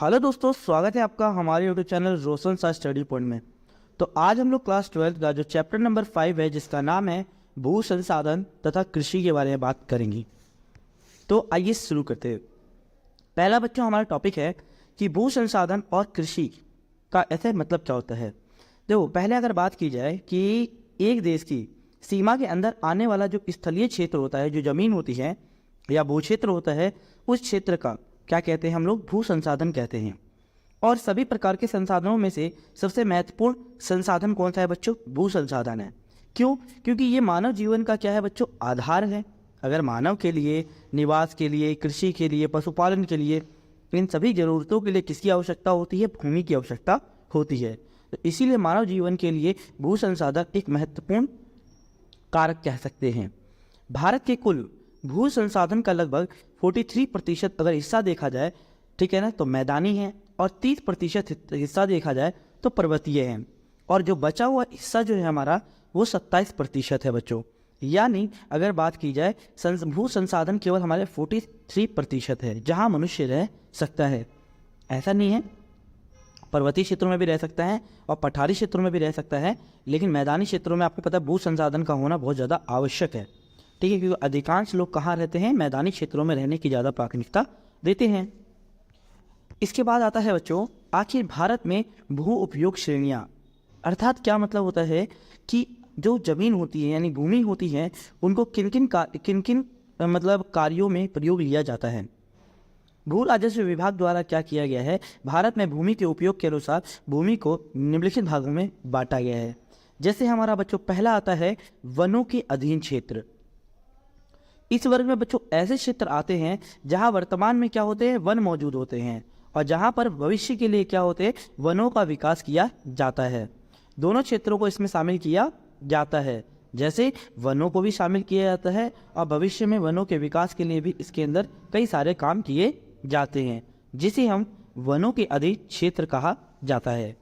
Hello दोस्तों, स्वागत है आपका हमारे यूट्यूब चैनल रोशन सा स्टडी पॉइंट में। तो आज हम लोग क्लास 12 का जो चैप्टर नंबर 5 है जिसका नाम है भू संसाधन तथा कृषि के बारे में बात करेंगे। तो आइए शुरू करते हैं। पहला बच्चों हमारा टॉपिक है कि भू संसाधन और कृषि का ऐसे मतलब क्या होता है। देखो, पहले अगर बात की जाए कि एक देश की सीमा के अंदर आने वाला जो स्थलीय क्षेत्र होता है, जो जमीन होती है या भू क्षेत्र होता है, उस क्षेत्र का क्या कहते हैं हम लोग? भू संसाधन कहते हैं। और सभी प्रकार के संसाधनों में से सबसे महत्वपूर्ण संसाधन कौन सा है बच्चों? भू संसाधन है। क्यों? क्योंकि ये मानव जीवन का क्या है बच्चों? आधार है। अगर मानव के लिए, निवास के लिए, कृषि के लिए, पशुपालन के लिए, इन सभी जरूरतों के लिए किसकी आवश्यकता होती है? भूमि की आवश्यकता होती है। तो इसीलिए मानव जीवन के लिए भू संसाधन एक महत्वपूर्ण कारक कह सकते हैं। भारत के कुल भू संसाधन का लगभग 43% अगर हिस्सा देखा जाए, ठीक है ना, तो मैदानी है, और 30% हिस्सा देखा जाए तो पर्वतीय है, और जो बचा हुआ हिस्सा जो है हमारा वो 27% है बच्चों। यानी अगर बात की जाए भू संसाधन केवल हमारे 43% है जहां मनुष्य रह सकता है। ऐसा नहीं है, पर्वतीय क्षेत्रों में भी रह सकता है और पठारी क्षेत्रों में भी रह सकता है, लेकिन मैदानी क्षेत्रों में आपको पता है भू संसाधन का होना बहुत ज़्यादा आवश्यक है। ठीक है, क्योंकि अधिकांश लोग कहाँ रहते हैं? मैदानी क्षेत्रों में रहने की ज़्यादा प्राथमिकता देते हैं। इसके बाद आता है बच्चों, आखिर भारत में भू उपयोग श्रेणियाँ, अर्थात क्या मतलब होता है कि जो जमीन होती है यानी भूमि होती है, उनको किन किन मतलब कार्यों में प्रयोग लिया जाता है। भू राजस्व विभाग द्वारा क्या किया गया है? भारत में भूमि के उपयोग के अनुसार भूमि को निम्नलिखित भागों में बांटा गया है। जैसे हमारा बच्चों पहला आता है वनों के अधीन क्षेत्र। इस वर्ग में बच्चों ऐसे क्षेत्र आते हैं जहां वर्तमान में क्या होते हैं? वन मौजूद होते हैं, और जहां पर भविष्य के लिए क्या होते हैं? वनों का विकास किया जाता है। दोनों क्षेत्रों को इसमें शामिल किया जाता है। जैसे वनों को भी शामिल किया जाता है और भविष्य में वनों के विकास के लिए भी इसके अंदर कई सारे काम किए जाते हैं, जिसे हम वनों के अधीन क्षेत्र कहा जाता है।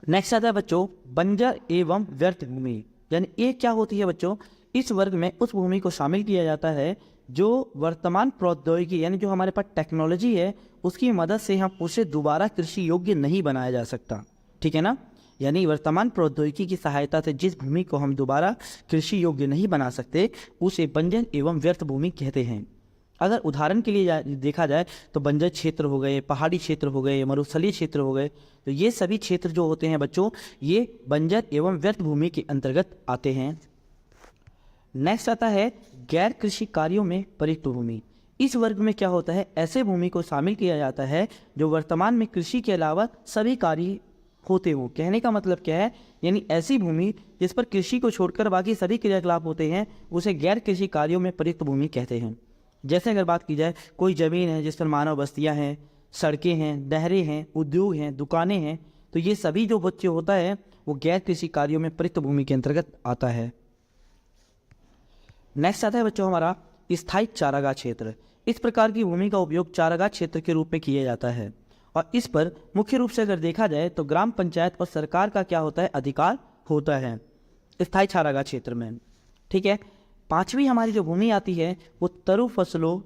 नेक्स्ट आता है बच्चों बंजर एवं व्यर्थ भूमि। यानी ये क्या होती है बच्चों? इस वर्ग में उस भूमि को शामिल किया जाता है जो वर्तमान प्रौद्योगिकी यानी जो हमारे पास टेक्नोलॉजी है उसकी मदद से हम उसे दोबारा कृषि योग्य नहीं बनाया जा सकता। ठीक है ना, यानी वर्तमान प्रौद्योगिकी की सहायता से जिस भूमि को हम दोबारा कृषि योग्य नहीं बना सकते उसे बंजर एवं व्यर्थ भूमि कहते हैं। अगर उदाहरण के लिए देखा जाए तो बंजर क्षेत्र हो गए, पहाड़ी क्षेत्र हो गए, मरुस्थलीय क्षेत्र हो गए, तो ये सभी क्षेत्र जो होते हैं बच्चों ये बंजर एवं व्यर्थ भूमि के अंतर्गत आते हैं। नेक्स्ट आता है गैर कृषि कार्यों में प्रयुक्त भूमि। इस वर्ग में क्या होता है? ऐसे भूमि को शामिल किया जाता है जो वर्तमान में कृषि के अलावा सभी कार्य होते हो। कहने का मतलब क्या है? यानी ऐसी भूमि जिस पर कृषि को छोड़कर बाकी सभी क्रियाकलाप होते हैं उसे गैर कृषि कार्यों में प्रयुक्त भूमि कहते हैं। जैसे अगर बात की जाए कोई जमीन है जिस पर मानव बस्तियां हैं, सड़कें हैं, नहरें हैं, उद्योग हैं, दुकानें हैं, तो ये सभी जो बच्चे होता है वो गैर कृषि कार्यों में प्रयुक्त भूमि के अंतर्गत आता है। नेक्स्ट आता है बच्चों हमारा स्थायी चारागाह क्षेत्र। इस प्रकार की भूमि का उपयोग चारागाह क्षेत्र के रूप में किया जाता है, और इस पर मुख्य रूप से अगर देखा जाए तो ग्राम पंचायत और सरकार का क्या होता है? अधिकार होता है स्थायी चारागाह क्षेत्र में। ठीक है, पांचवी हमारी जो भूमि आती है वो तरु फसलों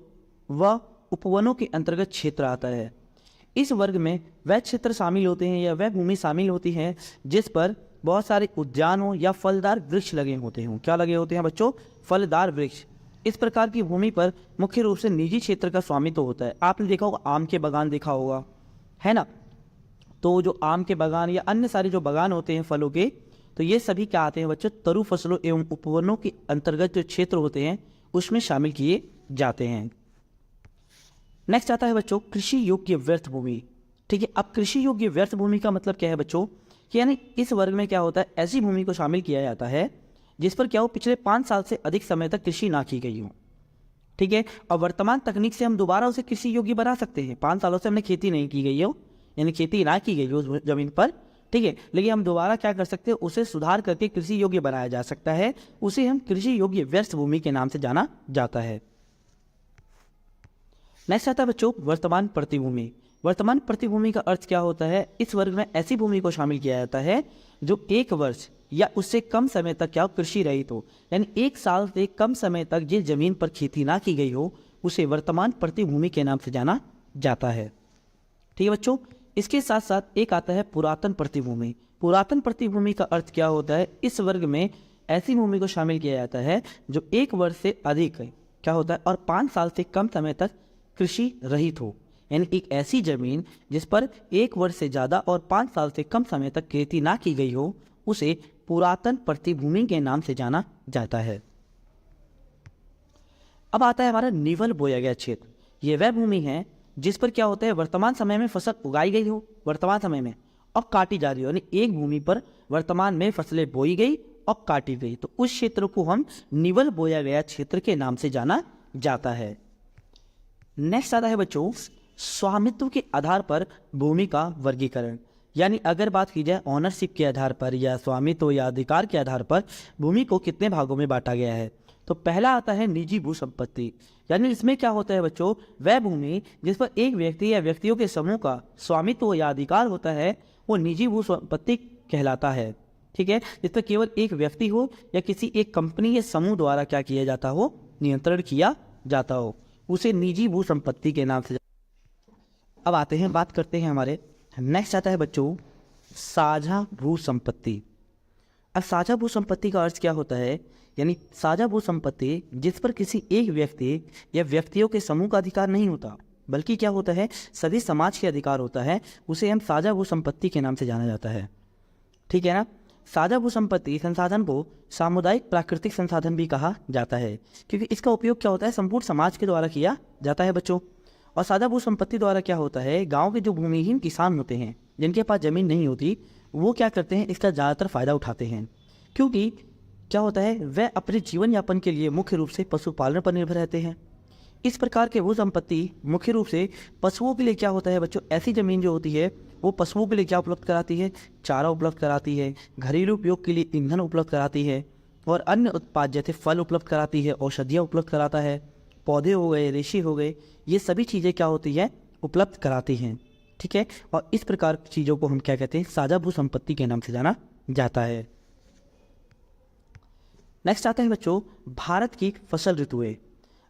व उपवनों के अंतर्गत क्षेत्र आता है। इस वर्ग में वह क्षेत्र शामिल होते हैं या वह भूमि शामिल होती है जिस पर बहुत सारे उद्यानों या फलदार वृक्ष लगे होते हैं। क्या लगे होते हैं बच्चों? फलदार वृक्ष। इस प्रकार की भूमि पर मुख्य रूप से निजी क्षेत्र का स्वामित्व होता है। आपने देखा होगा आम के बागान देखा होगा, है ना, तो जो आम के बागान या अन्य सारे जो बागान होते हैं फलों के, तो ये सभी क्या आते हैं बच्चों? तरु फसलों एवं उपवनों के अंतर्गत जो क्षेत्र होते हैं उसमें शामिल किए जाते हैं। नेक्स्ट आता है बच्चों कृषि योग्य व्यर्थ भूमि। ठीक है, अब कृषि योग्य व्यर्थ भूमि का मतलब क्या है बच्चों? कि यानी इस वर्ग में क्या होता है? ऐसी भूमि को शामिल किया जाता है जिस पर क्या हो पिछले 5 साल से अधिक समय तक कृषि ना की गई हो। ठीक है, और वर्तमान तकनीक से हम दोबारा उसे कृषि योग्य बना सकते हैं। 5 सालों से हमने खेती नहीं की गई हो, यानी खेती ना की गई हो उस जमीन पर, ठीक है, लेकिन हम दोबारा क्या कर सकते हैं? उसे सुधार करके कृषि योग्य बनाया जा सकता है। उसे हम कृषि योग्य व्यर्थ भूमि के नाम से जाना जाता है। नेक्स्ट आता है बच्चों वर्तमान प्रतिभूमि। वर्तमान प्रतिभूमि का अर्थ क्या होता है? इस वर्ग में ऐसी भूमि को शामिल किया जाता है जो 1 वर्ष या उससे कम समय तक क्या कृषि रहित हो, यानी 1 साल से कम समय तक जिस जमीन पर खेती ना की गई हो उसे वर्तमान प्रतिभूमि के नाम से जाना जाता है। ठीक है बच्चों, इसके साथ साथ एक आता है पुरातन प्रतिभूमि। पुरातन प्रतिभूमि का अर्थ क्या होता है? इस वर्ग में ऐसी भूमि को शामिल किया जाता है जो 1 वर्ष से अधिक है क्या होता है और 5 साल से कम समय तक कृषि रहित हो, यानी एक ऐसी जमीन जिस पर 1 वर्ष से ज़्यादा और 5 साल से कम समय तक खेती ना की गई हो, उसे पुरातन प्रतिभूमि के नाम से जाना जाता है। अब आता है हमारा निवल बोया गया क्षेत्र। यह वह भूमि है जिस पर क्या होता है वर्तमान समय में फसल उगाई गई हो, वर्तमान समय में, और काटी जा रही हो, यानी एक भूमि पर वर्तमान में फसलें बोई गई और काटी गई, तो उस क्षेत्र को हम निवल बोया गया क्षेत्र के नाम से जाना जाता है। नेक्स्ट आता है बच्चों स्वामित्व के आधार पर भूमि का वर्गीकरण। यानी अगर बात की जाए ऑनरशिप के आधार पर या स्वामित्व या अधिकार के आधार पर भूमि को कितने भागों में बांटा गया है, तो पहला आता है निजी भू संपत्ति। यानी इसमें क्या होता है बच्चों, वह भूमि जिस पर एक व्यक्ति या व्यक्तियों के समूह का स्वामित्व या अधिकार होता है वो निजी भू संपत्ति कहलाता है। ठीक है, जिस पर केवल एक व्यक्ति हो या किसी एक कंपनी या समूह द्वारा क्या किया जाता हो, नियंत्रण किया जाता हो, उसे निजी भू संपत्ति के नाम से। अब आते हैं, बात करते हैं हमारे नेक्स्ट आता है बच्चों साझा भू संपत्ति। अब साझा भू संपत्ति का अर्थ क्या होता है? यानी साझा भू संपत्ति जिस पर किसी एक व्यक्ति या व्यक्तियों के समूह का अधिकार नहीं होता, बल्कि क्या होता है सभी समाज के अधिकार होता है, उसे हम साझा भू संपत्ति के नाम से जाना जाता है। ठीक है ना। साझा भू संपत्ति संसाधन को सामुदायिक प्राकृतिक संसाधन भी कहा जाता है, क्योंकि इसका उपयोग क्या होता है संपूर्ण समाज के द्वारा किया जाता है बच्चों। और साझा भू संपत्ति द्वारा क्या होता है, गांव के जो भूमिहीन किसान होते हैं जिनके पास जमीन नहीं होती, वो क्या करते हैं, इसका ज़्यादातर फायदा उठाते हैं, क्योंकि क्या होता है वह अपने जीवन यापन के लिए मुख्य रूप से पशुपालन पर निर्भर रहते हैं। इस प्रकार के भू संपत्ति मुख्य रूप से पशुओं के लिए क्या होता है बच्चों, ऐसी ज़मीन जो होती है वो पशुओं के लिए क्या उपलब्ध कराती है, चारा उपलब्ध कराती है, घरेलू उपयोग के लिए ईंधन उपलब्ध कराती है, और अन्य उत्पाद जैसे फल उपलब्ध कराती है, औषधियाँ उपलब्ध कराता है, पौधे हो गए, रेशे हो गए, ये सभी चीज़ें क्या होती है उपलब्ध कराती हैं। ठीक है, और इस प्रकार की चीज़ों को हम क्या कहते हैं, साझा भू संपत्ति के नाम से जाना जाता है। नेक्स्ट आता है बच्चों भारत की फसल ऋतुएं।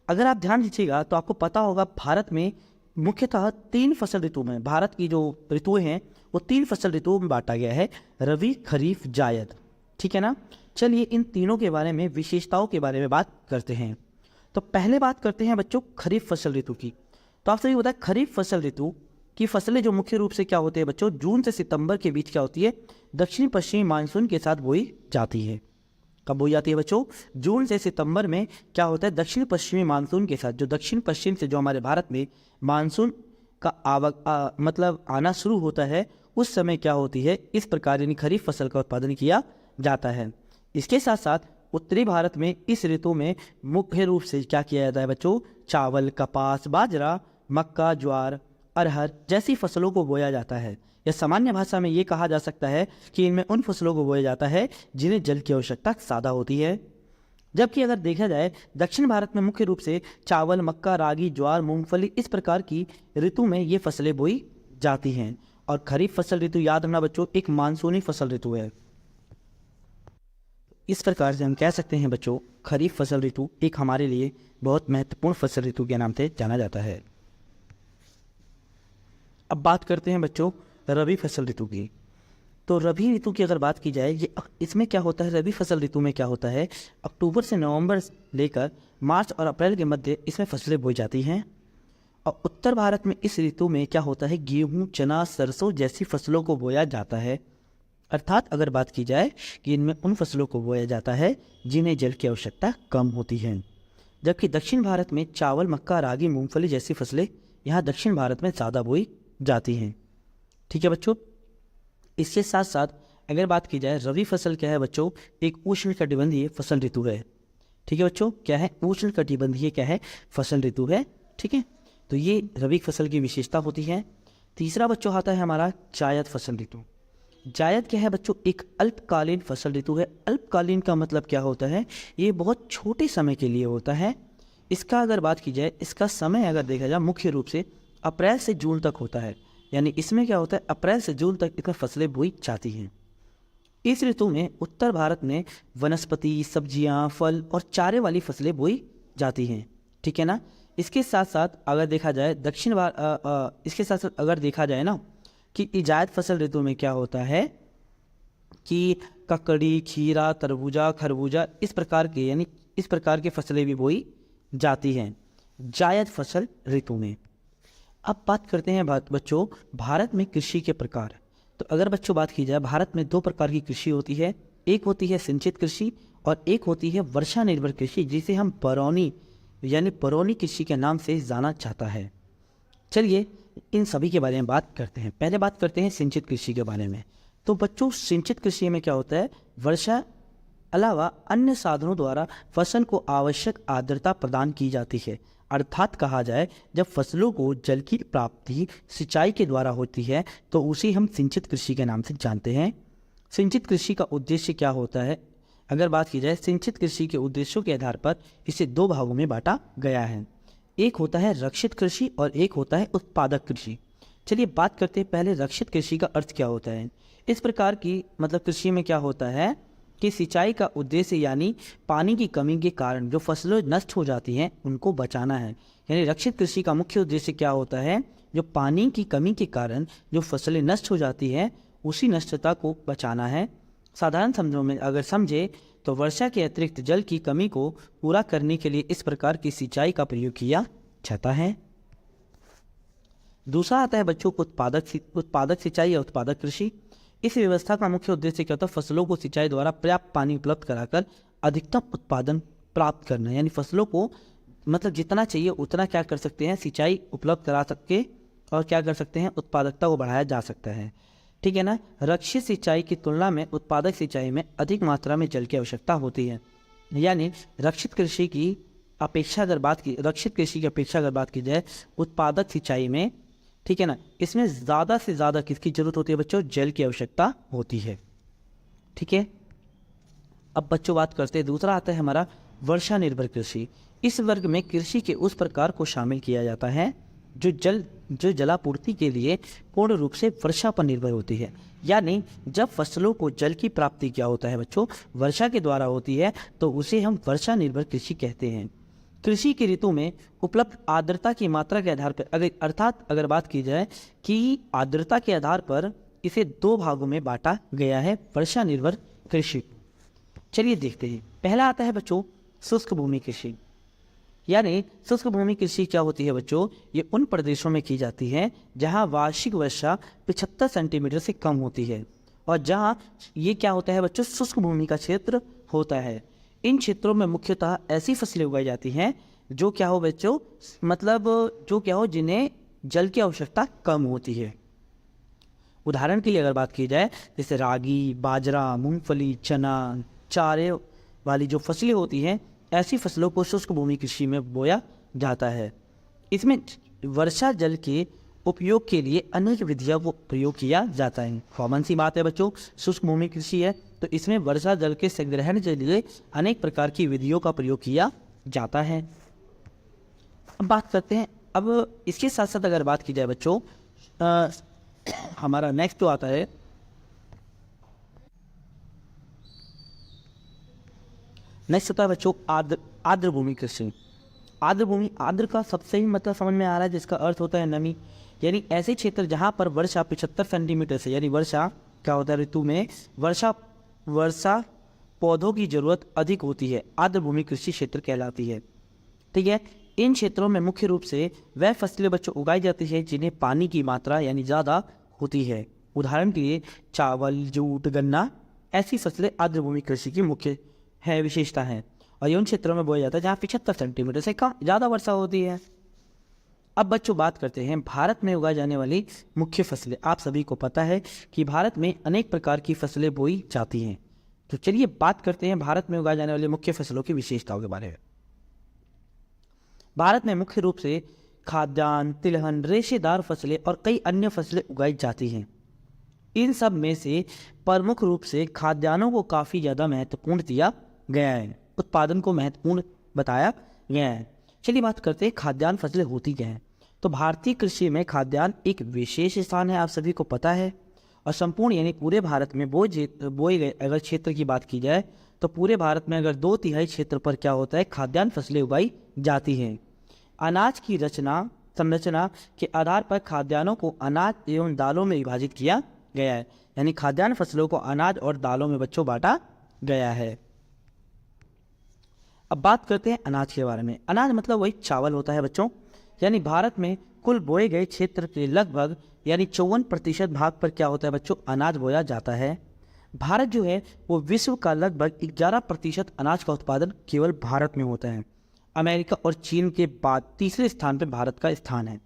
अगर आप ध्यान दीजिएगा तो आपको पता होगा भारत में मुख्यतः 3 फसल ऋतु में, भारत की जो ऋतुएं हैं वो 3 फसल ऋतुओं में बांटा गया है, रबी, खरीफ, जायद। ठीक है ना। चलिए इन तीनों के बारे में, विशेषताओं के बारे में बात करते हैं। तो पहले बात करते हैं बच्चों खरीफ फसल ऋतु की। तो आप सभी बताएं खरीफ फसल ऋतु की फसलें जो मुख्य रूप से क्या होते हैं बच्चों, जून से सितंबर के बीच क्या होती है, दक्षिण पश्चिमी मानसून के साथ बोई जाती है। कब बोई जाती है बच्चों, जून से सितंबर में क्या होता है, दक्षिण पश्चिमी मानसून के साथ। जो दक्षिण पश्चिम से जो हमारे भारत में मानसून का मतलब आना शुरू होता है, उस समय क्या होती है इस प्रकार यानी खरीफ फसल का उत्पादन किया जाता है। इसके साथ साथ उत्तरी भारत में इस ऋतु में मुख्य रूप से क्या किया जाता है बच्चों, चावल, कपास, बाजरा, मक्का, ज्वार, अरहर जैसी फसलों को बोया जाता है। या सामान्य भाषा में ये कहा जा सकता है कि इनमें उन फसलों को बोया जाता है जिन्हें जल की आवश्यकता ज़्यादा होती है। जबकि अगर देखा जाए दक्षिण भारत में मुख्य रूप से चावल, मक्का, रागी, ज्वार, मूंगफली इस प्रकार की ऋतु में ये फसलें बोई जाती हैं। और खरीफ फसल ऋतु याद रखना बच्चों एक मानसूनी फसल ऋतु है। इस प्रकार से हम कह सकते हैं बच्चों खरीफ फसल ऋतु एक हमारे लिए बहुत महत्वपूर्ण फसल ऋतु के नाम से जाना जाता है। अब बात करते हैं बच्चों रबी फसल ऋतु की। तो रबी ऋतु की अगर बात की जाए, ये इसमें क्या होता है, रबी फसल ऋतु में क्या होता है, अक्टूबर से नवंबर लेकर मार्च और अप्रैल के मध्य इसमें फसलें बोई जाती हैं। और उत्तर भारत में इस ऋतु में क्या होता है, गेहूं, चना, सरसों जैसी फसलों को बोया जाता है। अर्थात अगर बात की जाए कि इनमें उन फसलों को बोया जाता है जिन्हें जल की आवश्यकता कम होती है। जबकि दक्षिण भारत में चावल, मक्का, रागी, मूंगफली जैसी फसलें यहाँ दक्षिण भारत में ज़्यादा बोई जाती हैं। ठीक है बच्चों। इसके साथ साथ अगर बात की जाए रबी फसल क्या है बच्चों, एक उष्णकटिबंधीय फसल ऋतु है। ठीक है बच्चों, क्या है, उष्णकटिबंधीय क्या है फसल ऋतु है। ठीक है, तो ये रबी फसल की विशेषता होती है। तीसरा बच्चों आता है हमारा जायद फसल ऋतु। जायद क्या है बच्चों, एक अल्पकालीन फसल ऋतु है। अल्पकालीन का मतलब क्या होता है, ये बहुत छोटे समय के लिए होता है। इसका अगर बात की जाए, इसका समय अगर देखा जाए मुख्य रूप से अप्रैल से जून तक होता है। यानी इसमें क्या होता है, अप्रैल से जून तक इसमें फसलें बोई जाती हैं। इस ऋतु में उत्तर भारत में वनस्पति, सब्जियां, फल और चारे वाली फसलें बोई जाती हैं। ठीक है ना। इसके साथ साथ अगर देखा जाए इसके साथ साथ अगर देखा जाए ना कि इजायत फसल ऋतु में क्या होता है कि ककड़ी, खीरा, तरबूजा, खरबूजा इस प्रकार के फसलें भी बोई जाती हैं जायद फसल ऋतु में। अब बात करते हैं बच्चों भारत में कृषि के प्रकार। तो अगर बच्चों बात की जाए भारत में 2 प्रकार की कृषि होती है, एक होती है सिंचित कृषि और एक होती है वर्षा निर्भर कृषि, जिसे हम परौनी कृषि के नाम से जाना जाता है। चलिए इन सभी के बारे में बात करते हैं। पहले बात करते हैं सिंचित कृषि के बारे में। तो बच्चों सिंचित कृषि में क्या होता है, वर्षा अलावा अन्य साधनों द्वारा फसल को आवश्यक आर्द्रता प्रदान की जाती है। अर्थात कहा जाए जब फसलों को जल की प्राप्ति सिंचाई के द्वारा होती है तो उसे हम सिंचित कृषि के नाम से जानते हैं। सिंचित कृषि का उद्देश्य क्या होता है, अगर बात की जाए सिंचित कृषि के उद्देश्यों के आधार पर इसे 2 भागों में बांटा गया है। एक होता है रक्षित कृषि और एक होता है उत्पादक कृषि। चलिए बात करते हैं पहले रक्षित कृषि का अर्थ क्या होता है। इस प्रकार की कृषि में क्या होता है कि सिंचाई का उद्देश्य यानी पानी की कमी के कारण जो फसलें नष्ट हो जाती हैं उनको बचाना है। यानी रक्षित कृषि का मुख्य उद्देश्य क्या होता है, जो पानी की कमी के कारण जो फसलें नष्ट हो जाती हैं उसी नष्टता को बचाना है। साधारण शब्दों में अगर समझे तो वर्षा के अतिरिक्त जल की कमी को पूरा करने के लिए इस प्रकार की सिंचाई का प्रयोग किया जाता है। दूसरा आता है बच्चों उत्पादक सिंचाई या उत्पादक कृषि। इस व्यवस्था का मुख्य उद्देश्य क्या होता है, फसलों को सिंचाई द्वारा पर्याप्त पानी उपलब्ध कराकर अधिकतम उत्पादन प्राप्त करना। यानी फसलों को जितना चाहिए उतना क्या कर सकते हैं, सिंचाई उपलब्ध करा सके और क्या कर सकते हैं, उत्पादकता को बढ़ाया जा सकता है। ठीक है ना। रक्षित सिंचाई की तुलना में उत्पादक सिंचाई में अधिक मात्रा में जल की आवश्यकता होती है। यानी रक्षित कृषि की अपेक्षा अगर बात की जाए उत्पादक सिंचाई में, ठीक है ना, इसमें ज़्यादा से ज़्यादा किसकी जरूरत होती है बच्चों, जल की आवश्यकता होती है। ठीक है। अब बच्चों बात करते हैं, दूसरा आता है हमारा वर्षा निर्भर कृषि। इस वर्ग में कृषि के उस प्रकार को शामिल किया जाता है जो जलापूर्ति के लिए पूर्ण रूप से वर्षा पर निर्भर होती है। यानी जब फसलों को जल की प्राप्ति क्या होता है बच्चों, वर्षा के द्वारा होती है तो उसे हम वर्षा निर्भर कृषि कहते हैं। कृषि की ऋतु में उपलब्ध आर्द्रता की मात्रा के आधार पर अगर बात की जाए कि आर्द्रता के आधार पर इसे 2 भागों में बांटा गया है वर्षा निर्भर कृषि। चलिए देखते हैं। पहला आता है बच्चों शुष्क भूमि कृषि। यानी शुष्क भूमि कृषि क्या होती है बच्चों, ये उन प्रदेशों में की जाती है जहां वार्षिक वर्षा 75 सेंटीमीटर से कम होती है और जहां ये क्या होता है बच्चों, शुष्क भूमि का क्षेत्र होता है। इन क्षेत्रों में मुख्यतः ऐसी फसलें उगाई जाती हैं जो क्या हो बच्चों, जिन्हें जल की आवश्यकता कम होती है। उदाहरण के लिए अगर बात की जाए जैसे रागी, बाजरा, मूंगफली, चना, चारे वाली जो फसलें होती हैं, ऐसी फसलों को शुष्क भूमि कृषि में बोया जाता है। इसमें वर्षा जल के उपयोग के लिए अनेक विधियों को प्रयोग किया जाता है। कॉमन सी बात है बच्चों, शुष्क भूमि कृषि है तो इसमें वर्षा जल के संग्रहण के लिए अनेक प्रकार की विधियों का प्रयोग किया जाता है। अब बात करते हैं, अब इसके साथ साथ अगर बात की जाए बच्चों हमारा नेक्स्ट जो आता है बच्चों आर्द्र भूमि कृषि। आर्द्र का सबसे ही समझ में आ रहा है जिसका अर्थ होता है नमी। यानी ऐसे क्षेत्र जहां पर वर्षा 75 सेंटीमीटर से, यानी वर्षा क्या होता है ऋतु में वर्षा पौधों की जरूरत अधिक होती है, आर्द्र भूमि कृषि क्षेत्र कहलाती है। ठीक है। इन क्षेत्रों में मुख्य रूप से वह फसलें बच्चों उगाई जाती है जिन्हें पानी की मात्रा यानी ज़्यादा होती है। उदाहरण के लिए चावल, जूट, गन्ना, ऐसी फसलें आर्द्र भूमि कृषि की मुख्य विशेषता है और ये उन क्षेत्रों में बोया जाता है जहाँ 75 सेंटीमीटर से कम ज़्यादा वर्षा होती है। अब बच्चों बात करते हैं भारत में उगाई जाने वाली मुख्य फसलें। आप सभी को पता है कि भारत में अनेक प्रकार की फसलें बोई जाती हैं। तो चलिए बात करते हैं भारत में उगाई जाने वाली मुख्य फसलों की विशेषताओं के बारे में। भारत में मुख्य रूप से खाद्यान्न, तिलहन, रेशेदार फसलें और कई अन्य फसलें उगाई जाती हैं। इन सब में से प्रमुख रूप से खाद्यान्नों को काफ़ी ज़्यादा महत्वपूर्ण दिया गया है, उत्पादन को महत्वपूर्ण बताया गया है। चलिए बात करते हैं खाद्यान्न फसलें होती क्या हैं। तो भारतीय कृषि में खाद्यान्न एक विशेष स्थान है, आप सभी को पता है। और संपूर्ण यानी पूरे भारत में बोए गए अगर क्षेत्र की बात की जाए तो पूरे भारत में अगर 2/3 क्षेत्र पर क्या होता है, खाद्यान्न फसलें उगाई जाती हैं। अनाज की संरचना के आधार पर खाद्यान्नों को अनाज एवं दालों में विभाजित किया गया है। यानी खाद्यान्न फसलों को अनाज और दालों में बच्चों बांटा गया है। अब बात करते हैं अनाज के बारे में। अनाज मतलब वही चावल होता है बच्चों। यानी भारत में कुल बोए गए क्षेत्र के लगभग यानी 54% भाग पर क्या होता है बच्चों, अनाज बोया जाता है। भारत जो है वो विश्व का लगभग 11% अनाज का उत्पादन केवल भारत में होता है। अमेरिका और चीन के बाद तीसरे स्थान पर भारत का स्थान है।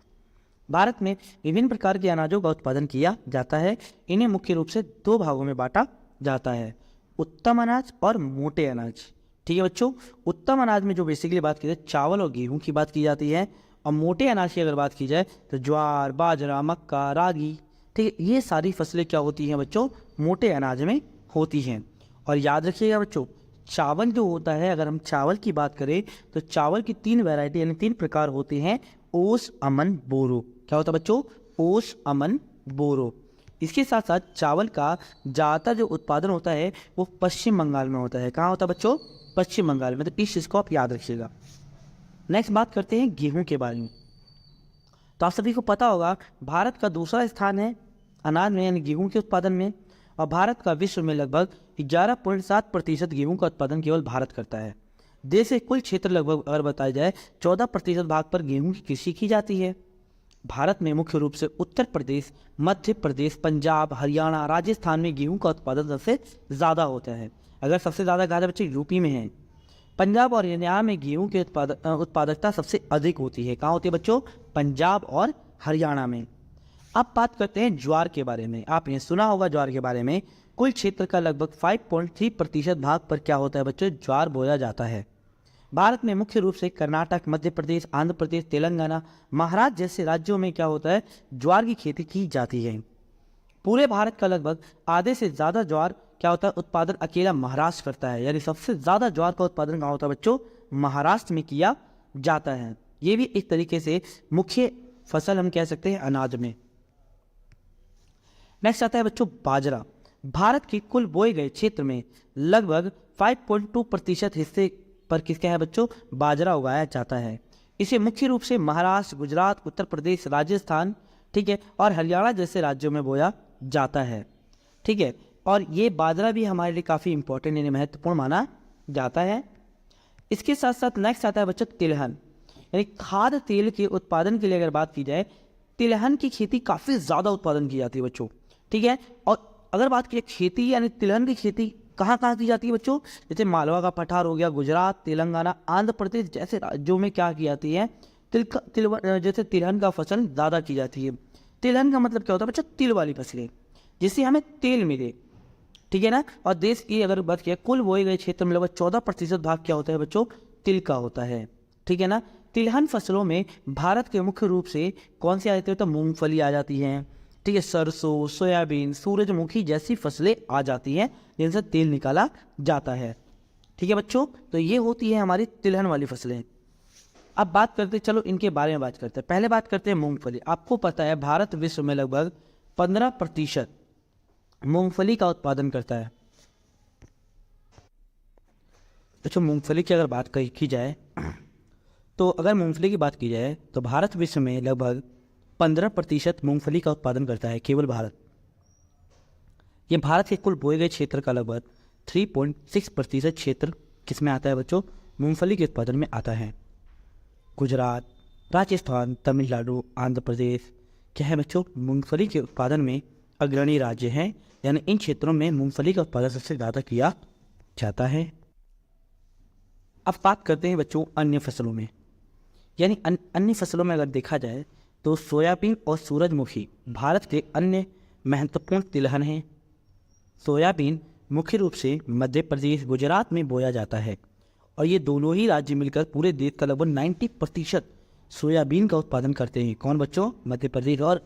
भारत में विभिन्न प्रकार के अनाजों का उत्पादन किया जाता है। इन्हें मुख्य रूप से दो भागों में बांटा जाता है, उत्तम अनाज और मोटे अनाज। ठीक है बच्चों, उत्तम अनाज में जो बेसिकली बात की जाए चावल और गेहूं की बात की जाती है, और मोटे अनाज की अगर बात की जाए तो ज्वार, बाजरा, मक्का, रागी, ठीक है, ये सारी फसलें क्या होती हैं बच्चों, मोटे अनाज में होती हैं। और याद रखिएगा बच्चों, चावल जो होता है, अगर हम चावल की बात करें तो चावल की 3 वैरायटी यानी 3 प्रकार होते हैं, ओस, अमन, बोरो। क्या होता है बच्चों, ओस, अमन, बोरो। इसके साथ साथ चावल का ज़्यादातर जो उत्पादन होता है वो पश्चिम बंगाल में होता है। कहाँ होता है बच्चों, पश्चिम बंगाल में। तो इस चीज़ को आप याद रखिएगा। नेक्स्ट बात करते हैं गेहूं के बारे में। तो आप सभी को पता होगा भारत का दूसरा स्थान है अनाज में यानी गेहूं के उत्पादन में, और भारत का विश्व में लगभग 11.7% गेहूं का उत्पादन केवल भारत करता है। देश के कुल क्षेत्र लगभग अगर बताया जाए 14% भाग पर गेहूं की कृषि की जाती है। भारत में मुख्य रूप से उत्तर प्रदेश, मध्य प्रदेश, पंजाब, हरियाणा, राजस्थान में गेहूं का उत्पादन सबसे ज़्यादा होता है। अगर सबसे ज़्यादा कहा जाए बच्चे यूपी में है। पंजाब और हरियाणा में गेहूं की उत्पादकता सबसे अधिक होती है। कहाँ होती है बच्चों, पंजाब और हरियाणा में। अब बात करते हैं ज्वार के बारे में। आपने सुना होगा ज्वार के बारे में। कुल क्षेत्र का लगभग 5.3% भाग पर क्या होता है बच्चों, ज्वार बोया जाता है। भारत में मुख्य रूप से कर्नाटक, मध्य प्रदेश, आंध्र प्रदेश, तेलंगाना, महाराष्ट्र जैसे राज्यों में क्या होता है, ज्वार की खेती की जाती है। पूरे भारत का लगभग आधे से ज़्यादा ज्वार क्या होता है, उत्पादन अकेला महाराष्ट्र करता है। यानी सबसे ज़्यादा ज्वार का उत्पादन कहाँ होता है बच्चों, महाराष्ट्र में किया जाता है। ये भी एक तरीके से मुख्य फसल हम कह सकते हैं अनाज में। नेक्स्ट आता है बच्चों बाजरा। भारत के कुल बोए गए क्षेत्र में लगभग 5.2% हिस्से पर किसका है बच्चों, बाजरा उगाया जाता है। इसे मुख्य रूप से महाराष्ट्र, गुजरात, उत्तर प्रदेश, राजस्थान, ठीक है, और हरियाणा जैसे राज्यों में बोया जाता है। ठीक है, और ये बाजरा भी हमारे लिए काफ़ी इंपॉर्टेंट यानी महत्वपूर्ण माना जाता है। इसके साथ साथ नेक्स्ट आता है बच्चों तिलहन। यानी खाद्य तेल के उत्पादन के लिए अगर बात की जाए, तिलहन की खेती काफ़ी ज़्यादा उत्पादन की जाती है बच्चों। ठीक है, और अगर बात की जाए खेती यानी तिलहन की खेती कहाँ कहाँ की जाती है बच्चों, जैसे मालवा का पठार हो गया, गुजरात, तेलंगाना, आंध्र प्रदेश जैसे राज्यों में क्या की जाती है, जैसे तिलहन का फसल ज़्यादा की जाती है। तिलहन का मतलब क्या होता है बच्चों, तिल वाली फसलें जिससे हमें तेल मिले। ठीक है ना, और देश की अगर बात किया कुल बोए गए क्षेत्र में लगभग 14% भाग क्या होता है बच्चों, तिल का होता है। ठीक है ना, तिलहन फसलों में भारत के मुख्य रूप से कौन सी आ जाती है, तो मूंगफली आ जाती हैं, ठीक है, सरसों, सोयाबीन, सूरजमुखी जैसी फसलें आ जाती हैं जिनसे तेल निकाला जाता है। ठीक है बच्चों, तो ये होती है हमारी तिलहन वाली फसलें। अब बात करते, चलो इनके बारे में बात करते हैं। पहले बात करते हैं मूंगफली। आपको पता है भारत विश्व में लगभग 15% मूंगफली का उत्पादन करता है। अच्छा, मूंगफली की अगर बात की जाए तो अगर मूंगफली की बात की जाए तो भारत विश्व में लगभग 15% मूंगफली का उत्पादन करता है, केवल भारत। ये भारत के कुल बोए गए क्षेत्र का लगभग 3.6% क्षेत्र किसमें आता है बच्चों, मूंगफली के उत्पादन में आता है। गुजरात, राजस्थान, तमिलनाडु, आंध्र प्रदेश क्या है बच्चों, मूंगफली के उत्पादन में अग्रणी राज्य हैं। यानी इन क्षेत्रों में मूंगफली का उत्पादन सबसे ज़्यादा किया जाता है। अब बात करते हैं बच्चों अन्य फसलों में। यानी अन्य फसलों में अगर देखा जाए तो सोयाबीन और सूरजमुखी भारत के अन्य महत्वपूर्ण तिलहन हैं। सोयाबीन मुख्य रूप से मध्य प्रदेश, गुजरात में बोया जाता है, और ये दोनों ही राज्य मिलकर पूरे देश का लगभग 90% सोयाबीन का उत्पादन करते हैं। कौन बच्चों, मध्य प्रदेश और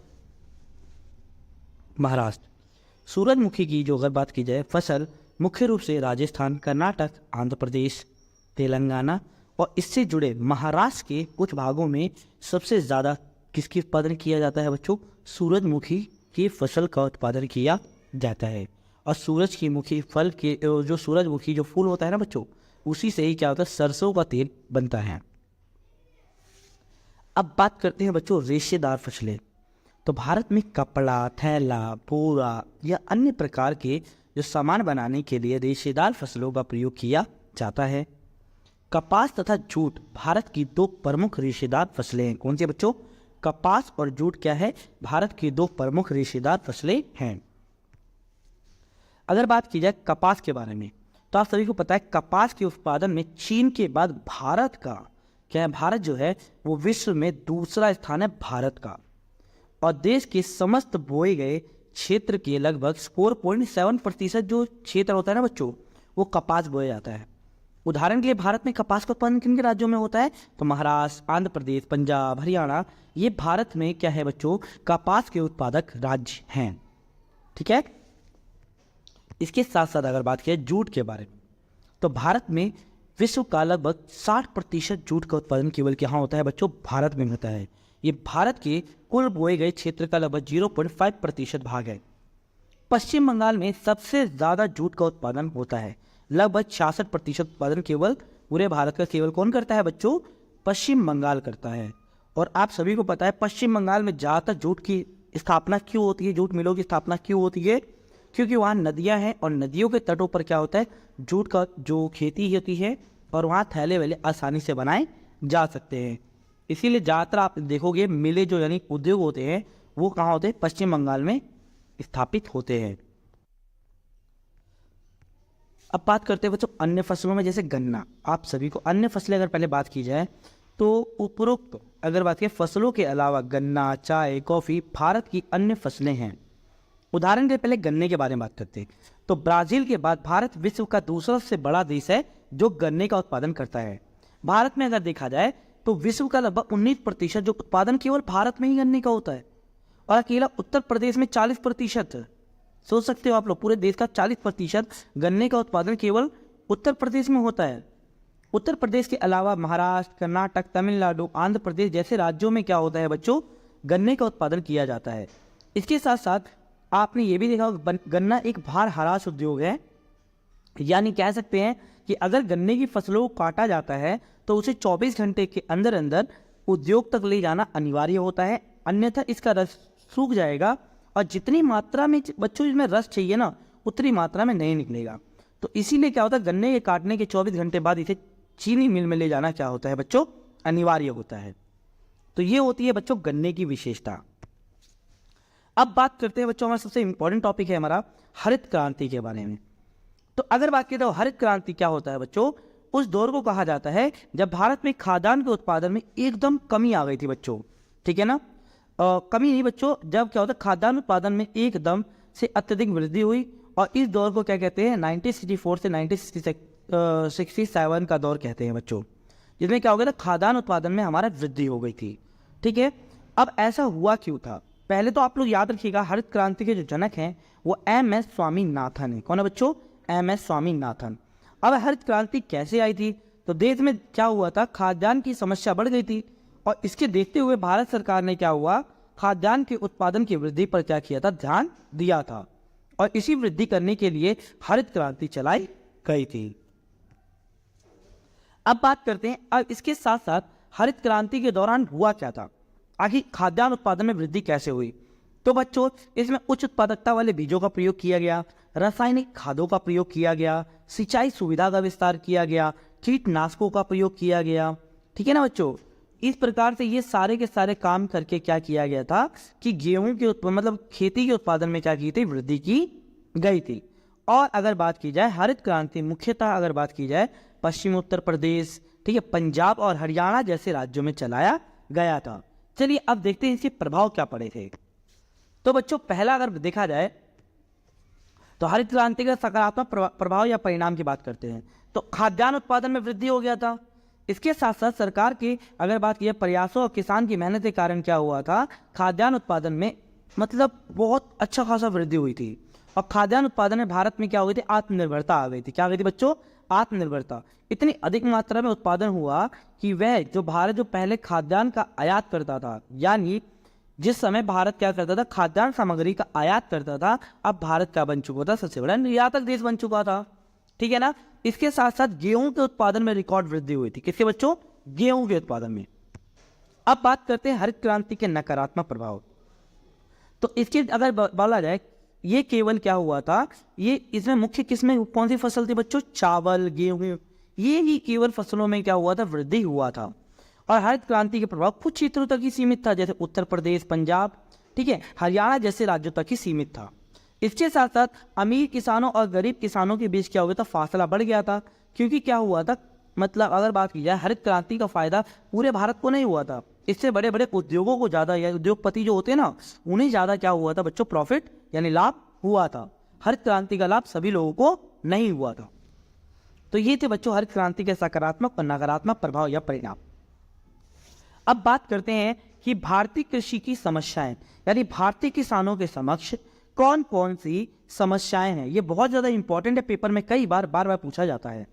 महाराष्ट्र। सूरजमुखी की जो अगर बात की जाए फसल मुख्य रूप से राजस्थान, कर्नाटक, आंध्र प्रदेश, तेलंगाना और इससे जुड़े महाराष्ट्र के कुछ भागों में सबसे ज़्यादा किसकी उत्पादन किया जाता है बच्चों, सूरजमुखी की फसल का उत्पादन किया जाता है। और सूरज की मुखी फल के जो सूरजमुखी जो फूल होता है ना बच्चों, उसी से ही क्या होता है, सरसों का तेल बनता है। अब बात करते हैं बच्चों रेशेदार फसलें। तो भारत में कपड़ा, थैला, बोरा या अन्य प्रकार के जो सामान बनाने के लिए रेशेदार फसलों का प्रयोग किया जाता है। कपास तथा जूट भारत की दो प्रमुख रेशेदार फसलें हैं। कौन सी बच्चों? कपास और जूट क्या है? भारत की दो प्रमुख रेशेदार फसलें हैं। अगर बात की जाए कपास के बारे में, तो आप सभी को पता है कपास के उत्पादन में चीन के बाद भारत का क्या है? भारत जो है वो विश्व में दूसरा स्थान है भारत का। और देश के समस्त बोए गए क्षेत्र के लगभग 4.7% जो क्षेत्र होता है ना बच्चों, वो कपास बोया जाता है। उदाहरण के लिए भारत में कपास का उत्पादन किन के राज्यों में होता है? तो महाराष्ट्र, आंध्र प्रदेश, पंजाब, हरियाणा, ये भारत में क्या है बच्चों? कपास के उत्पादक राज्य हैं। ठीक है। इसके साथ साथ अगर बात की जाए जूट के बारे में, तो भारत में विश्व का लगभग 60% जूट का उत्पादन केवल यहाँ होता है बच्चों, भारत में होता है। ये भारत के कुल बोए गए क्षेत्र का लगभग 0.5% भाग है। पश्चिम बंगाल में सबसे ज़्यादा जूट का उत्पादन होता है, लगभग 66% उत्पादन केवल पूरे भारत का केवल कौन करता है बच्चों? पश्चिम बंगाल करता है। और आप सभी को पता है पश्चिम बंगाल में ज़्यादातर जूट की स्थापना क्यों होती है? जूट मिलों की स्थापना क्यों होती है? क्योंकि वहाँ नदियाँ हैं और नदियों के तटों पर क्या होता है? जूट का जो खेती होती है और वहाँ थैले वैले आसानी से बनाए जा सकते हैं। इसीलिए ज़्यादातर आप देखोगे मिले जो यानी उद्योग होते हैं वो कहाँ होते हैं? पश्चिम बंगाल में स्थापित होते हैं। अब बात करते हैं बच्चों अन्य फसलों में, जैसे गन्ना। आप सभी को अन्य फसलें अगर पहले बात की जाए तो उपरोक्त अगर बात करें फसलों के अलावा गन्ना, चाय, कॉफ़ी भारत की अन्य फसलें हैं। उदाहरण के पहले गन्ने के बारे में बात करते हैं तो ब्राज़ील के बाद भारत विश्व का दूसरा सबसे बड़ा देश है जो गन्ने का उत्पादन करता है। भारत में अगर देखा जाए तो विश्व का लगभग 19% जो उत्पादन केवल भारत में ही गन्ने का होता है और अकेला उत्तर प्रदेश में 40%। सोच सकते हो आप लोग, पूरे देश का 40% गन्ने का उत्पादन केवल उत्तर प्रदेश में होता है। उत्तर प्रदेश के अलावा महाराष्ट्र, कर्नाटक, तमिलनाडु, आंध्र प्रदेश जैसे राज्यों में क्या होता है बच्चों? गन्ने का उत्पादन किया जाता है। इसके साथ साथ आपने ये भी देखा होगा गन्ना एक भार हरास उद्योग है, यानी कह सकते हैं कि अगर गन्ने की फसलों को काटा जाता है तो उसे 24 घंटे के अंदर अंदर उद्योग तक ले जाना अनिवार्य होता है, अन्यथा इसका रस सूख जाएगा और जितनी मात्रा में बच्चों इसमें रस चाहिए ना उतनी मात्रा में नहीं निकलेगा। तो इसीलिए क्या होता है गन्ने के काटने के 24 घंटे बाद इसे चीनी मिल में ले जाना क्या होता है बच्चों? अनिवार्य होता है। तो ये होती है बच्चों गन्ने की विशेषता। अब बात करते हैं बच्चों हमारा सबसे इंपॉर्टेंट टॉपिक है हमारा हरित क्रांति के बारे में। तो अगर बात करें तो हरित क्रांति क्या होता है बच्चों? उस दौर को कहा जाता है जब भारत में खाद्यान्न के उत्पादन में एकदम कमी आ गई थी बच्चों। ठीक है ना? कमी नहीं बच्चों, जब क्या होता है खाद्यान्न उत्पादन में एकदम से अत्यधिक वृद्धि हुई और इस दौर को क्या कहते हैं? 1964 से 1967 का दौर कहते हैं बच्चों, जिसमें क्या हो गया था? खाद्यान्न उत्पादन में हमारा वृद्धि हो गई थी। ठीक है। अब ऐसा हुआ क्यों था? पहले तो आप लोग याद रखिएगा हरित क्रांति के जो जनक हैं वो एम.एस. स्वामीनाथन है। कौन है बच्चों? एम.एस. स्वामीनाथन। अब हरित क्रांति कैसे आई थी? तो देश में क्या हुआ था? खाद्यान्न की समस्या बढ़ गई थी और इसके देखते हुए भारत सरकार ने क्या हुआ? खाद्यान्न के उत्पादन की वृद्धि पर क्या किया था? ध्यान दिया था और इसी वृद्धि करने के लिए हरित क्रांति चलाई गई थी। अब बात करते हैं अब इसके साथ साथ हरित क्रांति के दौरान हुआ क्या था? आखिर खाद्यान्न उत्पादन में वृद्धि कैसे हुई? तो बच्चों इसमें उच्च उत्पादकता वाले बीजों का प्रयोग किया गया, रासायनिक खादों का प्रयोग किया गया, सिंचाई सुविधा का विस्तार किया गया, कीटनाशकों का प्रयोग किया गया। ठीक है ना बच्चों? इस प्रकार से ये सारे के सारे काम करके क्या किया गया था कि गेहूं के मतलब खेती के उत्पादन में क्या की थी? वृद्धि की गई थी। और अगर बात की जाए हरित क्रांति मुख्यतः अगर बात की जाए पश्चिमी उत्तर प्रदेश, ठीक है, पंजाब और हरियाणा जैसे राज्यों में चलाया गया था। चलिए अब देखते हैं इसके प्रभाव क्या पड़े थे। तो बच्चों पहला अगर देखा जाए तो हरित क्रांति का सकारात्मक प्रभाव या परिणाम की बात करते हैं तो खाद्यान्न उत्पादन में वृद्धि हो गया था। इसके साथ साथ सरकार की अगर बात की प्रयासों और किसान की मेहनत के कारण क्या हुआ था? खाद्यान्न उत्पादन में मतलब बहुत अच्छा खासा वृद्धि हुई थी और खाद्यान्न उत्पादन में भारत में क्या हो गई थी? आत्मनिर्भरता आ गई थी। क्या आ गई थी बच्चों? आत्मनिर्भरता। इतनी अधिक मात्रा में उत्पादन हुआ कि वह जो भारत जो पहले खाद्यान्न का आयात करता था, यानी जिस समय भारत क्या करता था? खाद्यान्न सामग्री का आयात करता था, अब भारत क्या बन चुका था? सबसे बड़ा निर्यातक देश बन चुका था। ठीक है ना? इसके साथ साथ गेहूं के उत्पादन में रिकॉर्ड वृद्धि हुई थी। किसके बच्चों? गेहूं के उत्पादन में। अब बात करते हैं हरित क्रांति के नकारात्मक प्रभाव। तो इसके अगर बोला जाए, ये केवल क्या हुआ था, ये इसमें मुख्य किस्में कौन सी फसल थी बच्चों, चावल, गेहूं, ये ही केवल फसलों में क्या हुआ था, वृद्धि हुआ था। और हरित क्रांति के प्रभाव कुछ क्षेत्रों तक ही सीमित था, जैसे उत्तर प्रदेश, पंजाब, ठीक है, हरियाणा जैसे राज्यों तक ही सीमित था। इसके साथ साथ अमीर किसानों और गरीब किसानों के बीच क्या हो गया था, फासला बढ़ गया था। क्योंकि क्या हुआ था, मतलब अगर बात की जाए, हरित क्रांति का फायदा पूरे भारत को नहीं हुआ था, इससे बड़े बड़े उद्योगों को ज़्यादा, या उद्योगपति जो होते हैं ना, उन्हें ज़्यादा क्या हुआ था बच्चों, प्रॉफिट यानी लाभ हुआ था। हरित क्रांति का लाभ सभी लोगों को नहीं हुआ था। तो ये थे बच्चों हरित क्रांति के सकारात्मक और नकारात्मक प्रभाव या परिणाम। अब बात करते हैं कि भारतीय कृषि की समस्याएं, यानी भारतीय किसानों के समक्ष कौन कौन सी समस्याएं हैं। ये बहुत ज़्यादा इंपॉर्टेंट है, पेपर में कई बार बार पूछा जाता है।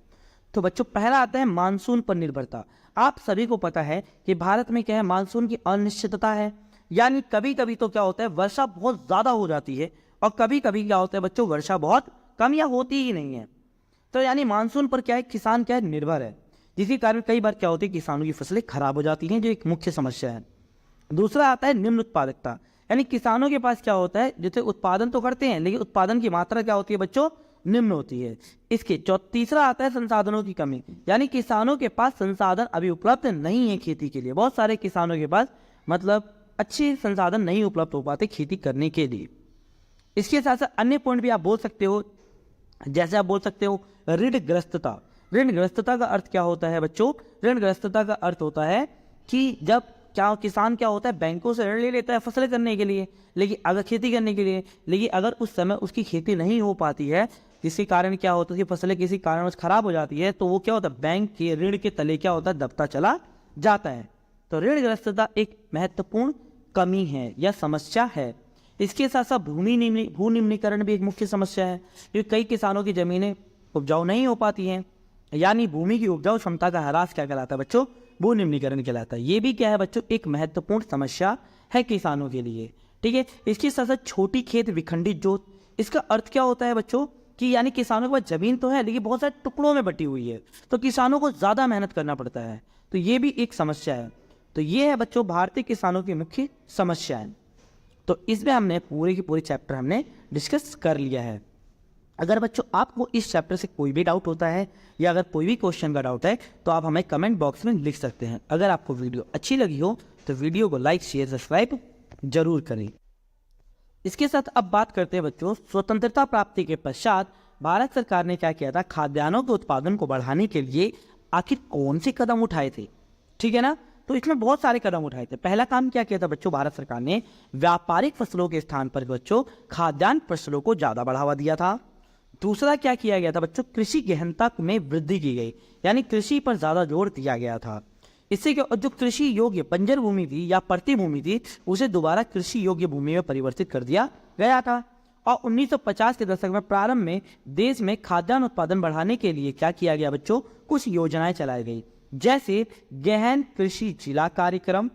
तो बच्चों पहला आता है मानसून पर निर्भरता। आप सभी को पता है कि भारत में क्या है, मानसून की अनिश्चितता है, यानी कभी कभी तो क्या होता है, वर्षा बहुत ज़्यादा हो जाती है और कभी कभी क्या होता है बच्चों, वर्षा बहुत कम या होती ही नहीं है। तो यानी मानसून पर क्या है, किसान क्या है, निर्भर है, जिसके कारण कई बार क्या होती है, किसानों की फसलें खराब हो जाती हैं, जो एक मुख्य समस्या है। दूसरा आता है निम्न उत्पादकता, यानी किसानों के पास क्या होता है, जैसे उत्पादन तो करते हैं लेकिन उत्पादन की मात्रा क्या होती है बच्चों, निम्न होती है। इसके तीसरा आता है संसाधनों की कमी, यानी किसानों के पास संसाधन अभी उपलब्ध नहीं है खेती के लिए। बहुत सारे किसानों के पास मतलब अच्छे संसाधन नहीं उपलब्ध हो पाते खेती करने के लिए। इसके साथ साथ अन्य पॉइंट भी आप बोल सकते हो, जैसे आप बोल सकते हो ऋणग्रस्तता। ऋणग्रस्तता का अर्थ क्या होता है बच्चों, ऋणग्रस्तता का अर्थ होता है कि जब क्या किसान क्या होता है, बैंकों से ऋण ले लेता है फसलें करने के लिए, लेकिन अगर खेती करने के लिए, लेकिन अगर उस समय उसकी खेती नहीं हो पाती है, जिसके कारण क्या होता है कि फसलें किसी कारणवश खराब हो जाती है, तो वो क्या होता है, बैंक के ऋण के तले क्या होता है, दबता चला जाता है। तो ऋणग्रस्तता एक महत्वपूर्ण कमी है या समस्या है। इसके साथ साथ भू निम्नीकरण भी एक मुख्य समस्या है, क्योंकि कई किसानों की जमीनें उपजाऊ नहीं हो पाती हैं, यानी भूमि की उपजाऊ क्षमता का ह्रास क्या कहलाता है बच्चों, भू निम्नीकरण कहलाता है। ये भी क्या है बच्चों, एक महत्वपूर्ण समस्या है किसानों के लिए, ठीक है। इसके साथ साथ छोटी खेत विखंडित जोत, इसका अर्थ क्या होता है बच्चों कि यानी किसानों के पास जमीन तो है लेकिन बहुत सारे टुकड़ों में बटी हुई है, तो किसानों को ज़्यादा मेहनत करना पड़ता है, तो ये भी एक समस्या है। तो ये है बच्चों भारतीय किसानों की मुख्य समस्याएं। तो इसमें हमने पूरे की पूरी चैप्टर हमने डिस्कस कर लिया है। अगर बच्चों आपको इस चैप्टर से कोई भी डाउट होता है या अगर कोई भी क्वेश्चन का डाउट है तो आप हमें कमेंट बॉक्स में लिख सकते हैं। अगर आपको वीडियो अच्छी लगी हो तो वीडियो को लाइक, शेयर, सब्सक्राइब जरूर करें। इसके साथ अब बात करते हैं बच्चों, स्वतंत्रता प्राप्ति के पश्चात भारत सरकार ने क्या किया था, खाद्यान्नों के उत्पादन को बढ़ाने के लिए आखिर कौन से कदम उठाए थे, ठीक है ना। तो इसमें बहुत सारे कदम उठाए थे। पहला काम क्या किया था बच्चों, भारत सरकार ने व्यापारिक फसलों के स्थान पर बच्चों खाद्यान्न फसलों को ज्यादा बढ़ावा दिया था। दूसरा क्या किया गया था बच्चों, कृषि गहनता में वृद्धि की गई, यानी कृषि पर ज्यादा जोर दिया गया था। इससे क्या, जो कृषि योग्य बंजर भूमि थी या परती भूमि थी, उसे दोबारा कृषि योग्य भूमि में परिवर्तित कर दिया गया था। और 1950 के दशक में प्रारंभ में देश में खाद्यान्न उत्पादन बढ़ाने के लिए क्या किया गया बच्चों, कुछ योजनाएं चलाई गई, जैसे गहन कृषि जिला कार्यक्रम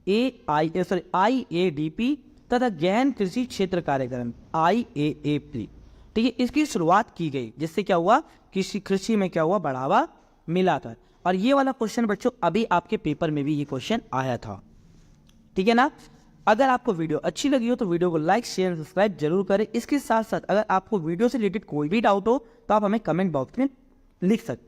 IADP तथा गहन कृषि क्षेत्र कार्यक्रम IAAP, ठीक है। इसकी शुरुआत की गई, जिससे क्या हुआ, कृषि में क्या हुआ, बढ़ावा मिला था। और ये वाला क्वेश्चन बच्चों अभी आपके पेपर में भी ये क्वेश्चन आया था, ठीक है ना। अगर आपको वीडियो अच्छी लगी हो तो वीडियो को लाइक, शेयर, सब्सक्राइब जरूर करें। इसके साथ साथ अगर आपको वीडियो से रिलेटेड कोई भी डाउट हो तो आप हमें कमेंट बॉक्स में लिख सकते हैं।